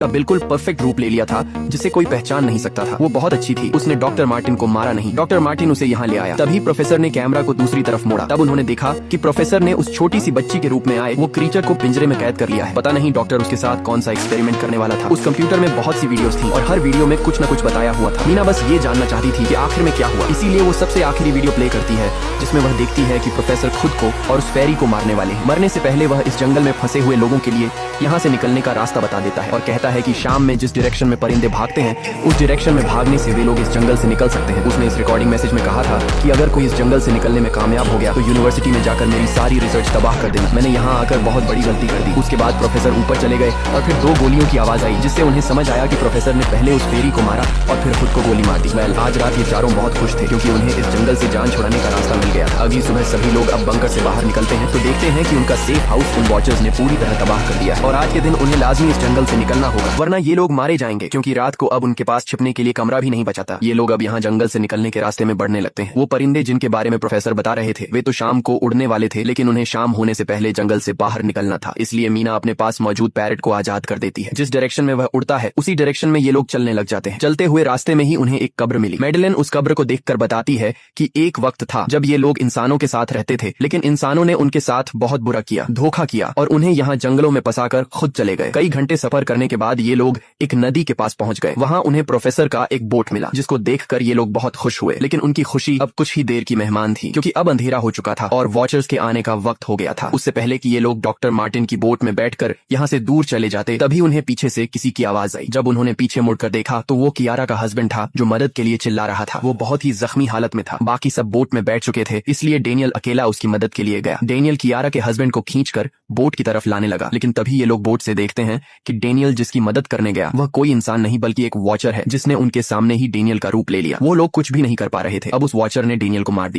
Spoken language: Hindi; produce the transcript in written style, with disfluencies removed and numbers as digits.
का बिल्कुल परफेक्ट रूप ले लिया था जिसे कोई पहचान नहीं सकता था। वो बहुत अच्छी थी। उसने डॉक्टर मार्टिन को मारा नहीं। डॉक्टर मार्टिन उसे यहाँ ले आया। तभी प्रोफेसर ने कैमरा को दूसरी तरफ मोड़ा। तब उन्होंने देखा कि प्रोफेसर ने उस छोटी सी बच्ची के रूप में आए वो क्रीचर को पिंजरे में कैद कर लिया है। पता नहीं डॉक्टर उसके साथ कौन सा एक्सपेरिमेंट करने वाला था। उस कंप्यूटर में बहुत सी वीडियोस थी और हर वीडियो में कुछ न कुछ बताया हुआ था। मीना बस ये जानना चाहती थी कि आखिर में क्या हुआ, इसीलिए वो सबसे आखिरी वीडियो प्ले करती है जिसमें वह देखती है कि प्रोफेसर खुद को और उस फेरी को मारने वाले हैं। मरने से पहले वह इस जंगल में फंसे हुए लोगों के लिए यहाँ से निकलने का रास्ता बता देता है और कहता है कि शाम में जिस डायरेक्शन में परिंदे भागते हैं उस डायरेक्शन में भागने से वे लोग इस जंगल से निकल सकते हैं। उसने इस रिकॉर्डिंग मैसेज में कहा था कि अगर कोई इस जंगल से निकलने में कामयाब हो गया तो यूनिवर्सिटी में जाकर मेरी सारी रिसर्च तबाह कर देना। मैंने यहाँ आकर बहुत बड़ी गलती कर दी। उसके बाद प्रोफेसर ऊपर चले गए और फिर 2 गोलियों की आवाज आई जिससे उन्हें समझ आया कि प्रोफेसर ने पहले उस फेरी को मारा और फिर खुद को गोली मार दी। आज रात ये चारों बहुत खुश थे क्योंकि उन्हें इस जंगल से जान छुड़ाने का रास्ता मिल गया। अगली सुबह सभी लोग अब बंकर से बाहर निकलते हैं तो देखते हैं कि उनका सेफ हाउस उन वॉचर्स ने पूरी तरह तबाह कर दिया और आज के दिन उन्हें लाजमी इस जंगल से निकलना होगा वरना ये लोग मारे जाएंगे क्योंकि रात को अब उनके पास छिपने के लिए कमरा भी नहीं बचा था। ये लोग अब यहाँ जंगल से निकलने के रास्ते में बढ़ने लगते हैं। वो परिंदे जिनके बारे में प्रोफेसर बता रहे थे वे तो शाम को उड़ने वाले थे लेकिन उन्हें शाम होने से पहले जंगल से बाहर निकलना था। इसलिए मीना अपने पास मौजूद पैरट को आजाद कर देती है। जिस डायरेक्शन में वह उड़ता है उसी डायरेक्शन में ये लोग चलने लग जाते हैं। चलते हुए रास्ते में ही उन्हें एक कब्र मिली। मेडेलिन उस कब्र को देखकर बताती है कि एक वक्त था जब ये लोग इंसानों के साथ रहते थे लेकिन इंसानों ने उनके साथ बहुत बुरा किया, धोखा किया और उन्हें यहाँ जंगलों में फंसाकर खुद चले गए। कई घंटे सफर करने के बाद ये लोग एक नदी के पास पहुंच गए। वहाँ उन्हें प्रोफेसर का एक बोट मिला जिसको देखकर ये लोग बहुत खुश हुए लेकिन उनकी खुशी अब कुछ ही देर की मेहमान थी क्योंकि अब अंधेरा हो चुका था और वॉचर्स के आने का वक्त हो गया था। उससे पहले कि ये लोग डॉक्टर मार्टिन की बोट में बैठकर यहाँ से दूर चले जाते तभी उन्हें पीछे से किसी की आवाज आई। जब उन्होंने पीछे मुड़कर देखा तो वो कियारा का हस्बैंड था जो मदद के लिए चिल्ला रहा था। वो बहुत ही जख्मी हालत में था। बाकी सब बोट में बैठ चुके थे इसलिए डेनियल अकेला उसकी मदद के लिए गया। डेनियल कियारा के हस्बैंड को खींचकर बोट की तरफ लाने लगा लेकिन तभी ये लोग बोट से देखते हैं कि डेनियल जिसकी मदद करने गया वह कोई इंसान नहीं बल्कि एक वॉचर है जिसने उनके सामने ही डेनियल का रूप ले लिया। वो लोग कुछ भी नहीं कर पा रहे थे। अब उस वॉचर ने डेनियल को मार दिया।